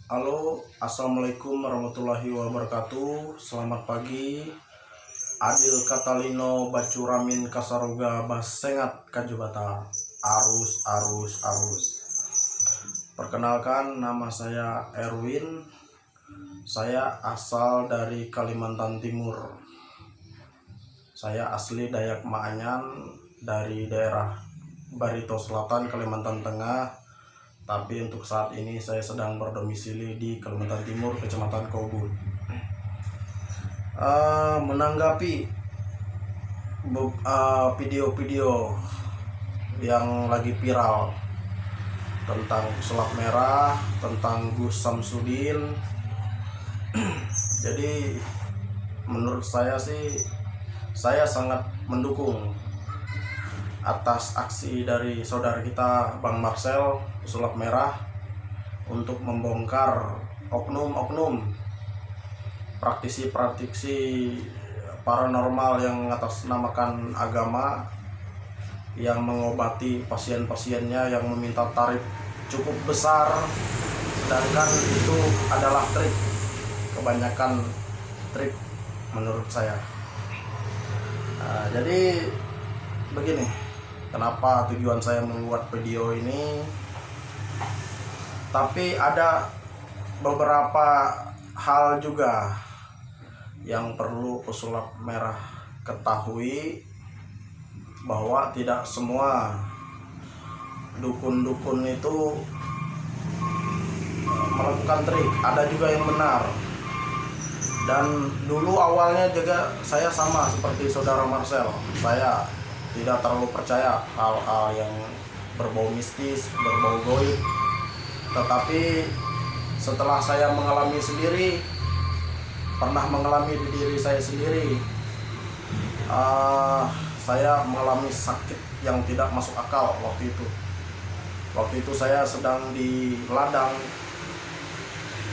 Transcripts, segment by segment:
Halo, assalamualaikum warahmatullahi wabarakatuh. Selamat pagi. Adil Katalino Bacuramin Kasaroga Basengat Kajubata. Arus, arus, arus. Perkenalkan, nama saya Erwin. Saya asal dari Kalimantan Timur. Saya asli Dayak Maanyan dari daerah Barito Selatan, Kalimantan Tengah. Tapi untuk saat ini saya sedang berdomisili di Kalimantan Timur, Kecamatan Kobun. Menanggapi video-video yang lagi viral tentang pesulap merah, tentang Gus Samsudin. Jadi menurut saya sih, saya sangat mendukung atas aksi dari saudara kita Bang Marcel pesulap merah untuk membongkar oknum-oknum praktisi-praktisi paranormal yang mengatasnamakan agama, yang mengobati pasien-pasiennya yang meminta tarif cukup besar, sedangkan itu adalah trik, kebanyakan trik menurut saya. Jadi begini, kenapa tujuan saya membuat video ini? Tapi ada beberapa hal juga yang perlu pesulap merah ketahui, bahwa tidak semua dukun-dukun itu melakukan trik, ada juga yang benar. Dan dulu awalnya juga saya sama seperti saudara Marcel, saya tidak terlalu percaya hal-hal yang berbau mistis, berbau goib. Tetapi setelah saya mengalami sendiri, pernah mengalami di diri saya sendiri, saya mengalami sakit yang tidak masuk akal waktu itu. Waktu itu saya sedang di ladang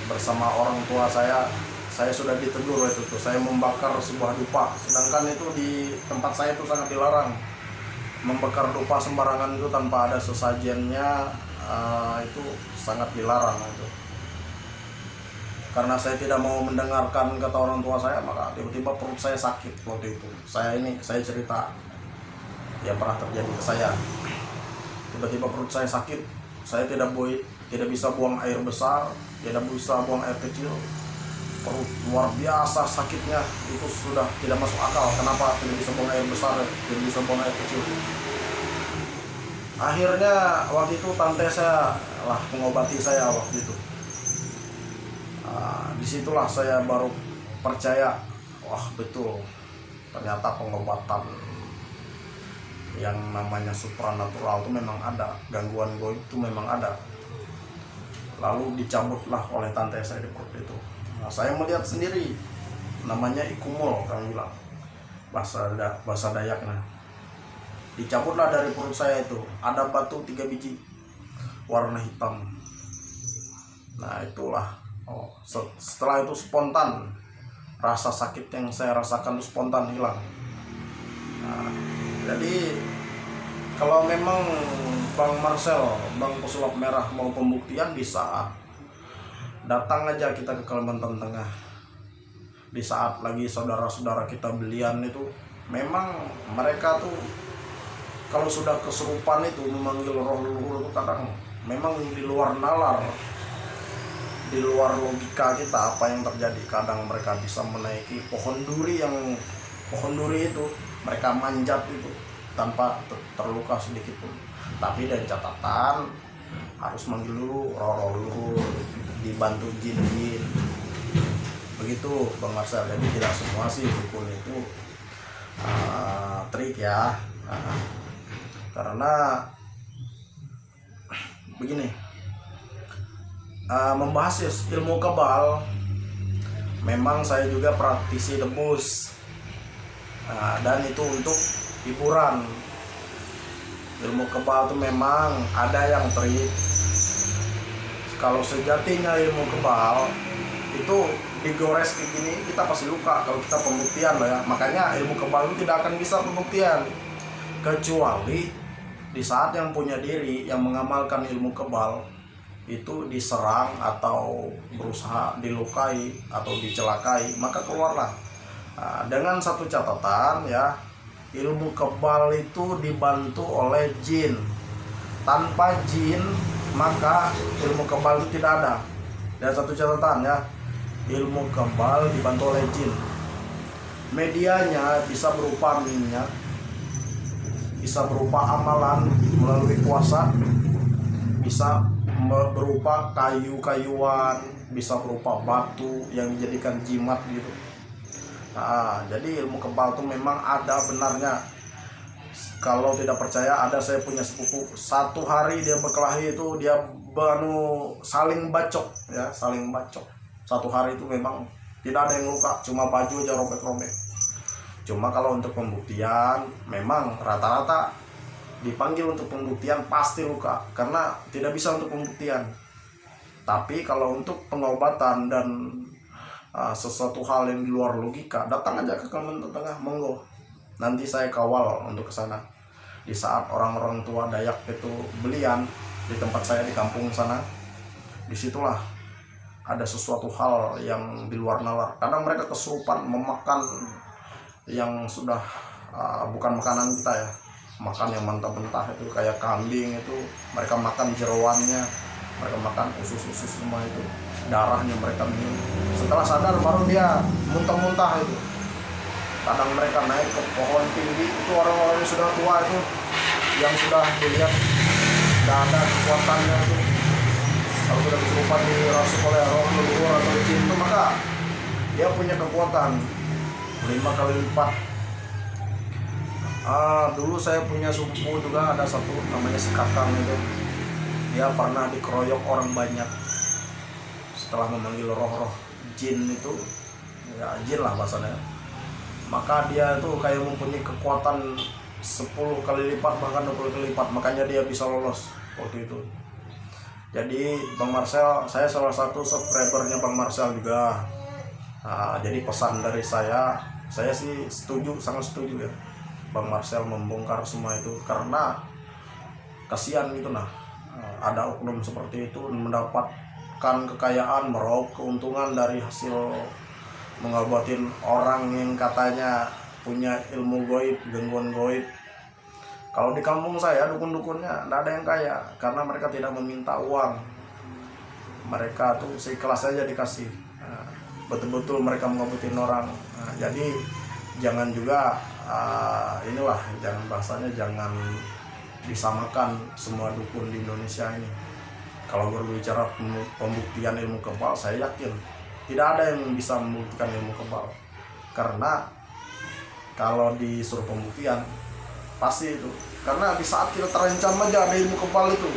bersama orang tua saya sudah ditegur waktu itu. Saya membakar sebuah dupa, sedangkan itu di tempat saya itu sangat dilarang. Membakar dupa sembarangan itu tanpa ada sesajennya, itu sangat dilarang itu. Karena saya tidak mau mendengarkan kata orang tua saya, maka tiba-tiba perut saya sakit waktu itu. Saya cerita yang pernah terjadi ke saya. Tiba-tiba perut saya sakit, saya tidak bisa buang air besar, tidak bisa buang air kecil. Perut luar biasa sakitnya, itu sudah tidak masuk akal. Kenapa tidak bisa buang air besar, tidak bisa buang air kecil? Akhirnya waktu itu tante saya lah mengobati saya waktu itu. Disitulah saya baru percaya, wah betul, ternyata pengobatan yang namanya supranatural itu memang ada, gangguan goib itu memang ada. Lalu dicabutlah oleh tante saya di perut itu. Saya melihat sendiri, namanya ikumul, kami bilang bahasa Dayaknya. Dicabutlah dari perut saya itu, ada batu 3 biji warna hitam. Nah itulah, setelah itu spontan, rasa sakit yang saya rasakan itu spontan hilang. Jadi kalau memang Bang Marcel, Bang Pesulap Merah mau pembuktian, bisa datang aja kita ke Kalimantan Tengah. Di saat lagi saudara-saudara kita belian itu, memang mereka tuh kalau sudah kesurupan itu memanggil roh leluhur itu kadang memang di luar nalar, di luar logika kita apa yang terjadi. Kadang mereka bisa menaiki pohon duri itu mereka manjat itu tanpa terluka sedikit pun. Tapi dari catatan harus manggil dulu roh leluhur, dibantu jin-jin. Begitu Bang Marcel. Jadi tidak semua sih dukun itu trik ya. Karena begini, membahas ilmu kebal, memang saya juga praktisi debus, dan itu untuk hiburan. Ilmu kebal itu memang ada yang trik. Kalau sejatinya ilmu kebal itu digores kayak gini, kita pasti luka kalau kita pembuktian lah ya. Makanya ilmu kebal itu tidak akan bisa pembuktian, kecuali di saat yang punya diri yang mengamalkan ilmu kebal itu diserang atau berusaha dilukai atau dicelakai, maka keluarlah. Dengan satu catatan ya, ilmu kebal itu dibantu oleh jin. Tanpa jin maka ilmu kebal itu tidak ada. Dan satu catatan ya, ilmu kebal dibantu oleh jin. Medianya bisa berupa minyak, bisa berupa amalan melalui puasa, bisa berupa kayu-kayuan, bisa berupa batu yang dijadikan jimat gitu. Jadi ilmu kebal itu memang ada benarnya. Kalau tidak percaya, ada saya punya sepupu, satu hari dia berkelahi itu dia saling bacok ya, saling bacok. Satu hari itu memang tidak ada yang luka, cuma baju aja robek-robek. Cuma kalau untuk pembuktian memang rata-rata dipanggil untuk pembuktian pasti luka, karena tidak bisa untuk pembuktian. Tapi kalau untuk pengobatan dan sesuatu hal yang di luar logika, datang aja ke Kalimantan Tengah, monggo. Nanti saya kawal untuk ke sana. Di saat orang-orang tua Dayak itu belian di tempat saya di kampung sana, disitulah ada sesuatu hal yang di luar nalar. Kadang mereka kesurupan memakan yang sudah bukan makanan kita ya, makan yang mentah-mentah itu, kayak kambing itu mereka makan jeroannya, mereka makan usus-usus semua itu, darahnya mereka minum. Setelah sadar baru dia muntah-muntah itu. Kadang mereka naik ke pohon tinggi, itu orang-orang yang sudah tua itu, yang sudah dilihat tidak ada kekuatannya itu. Kalau sudah kesurupan dirasuk oleh roh leluhur atau jin itu, maka dia punya kekuatan 5 kali lipat. Dulu saya punya sepupu juga, ada satu namanya si Kakang itu. Dia pernah dikeroyok orang banyak. Setelah memanggil roh-roh jin itu, ya jin lah bahasanya, maka dia itu kayak mempunyai kekuatan 10 kali lipat, bahkan 20 kali lipat. Makanya dia bisa lolos waktu itu. Jadi Bang Marcel, saya salah satu subscribernya Bang Marcel juga. Jadi pesan dari saya sih setuju, sangat setuju ya, Bang Marcel membongkar semua itu, karena kasihan gitu nah. Ada oknum seperti itu mendapatkan kekayaan, meraup keuntungan dari hasil mengobatin orang yang katanya punya ilmu goib, gangguan goib. Kalau di kampung saya, dukun-dukunnya tidak ada yang kaya, karena mereka tidak meminta uang. Mereka tuh seikhlas saja dikasih. Betul-betul mereka mengobatin orang. Jadi jangan juga inilah, jangan bahasanya, jangan disamakan semua dukun di Indonesia ini. Kalau berbicara pembuktian ilmu kebal, saya yakin tidak ada yang bisa membuktikan ilmu kebal. Karena kalau disuruh pembuktian pasti itu, karena di saat kita terancam aja ada ilmu kebal itu,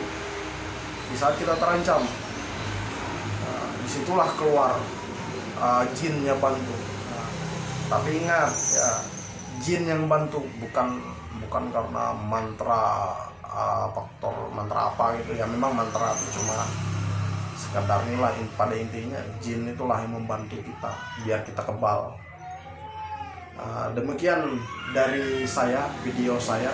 di saat kita terancam, disitulah keluar jinnya bantu. Tapi ingat ya, jin yang bantu bukan karena mantra, faktor mantra apa gitu ya. Memang mantra itu cuma sekadar inilah, pada intinya jin itulah yang membantu kita biar kita kebal. Demikian dari saya, video saya,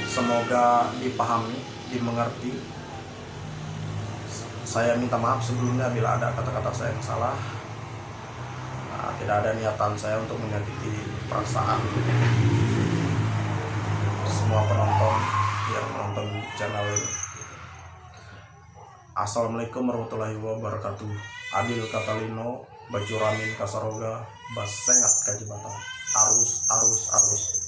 semoga dipahami, dimengerti. Saya minta maaf sebelumnya bila ada kata-kata saya yang salah. Tidak ada niatan saya untuk menyakiti perasaan semua penonton yang menonton channel ini. Assalamualaikum warahmatullahi wabarakatuh. Adil Katalino, Bajuramin Kasaroga, Basengat Kajibatan. Arus.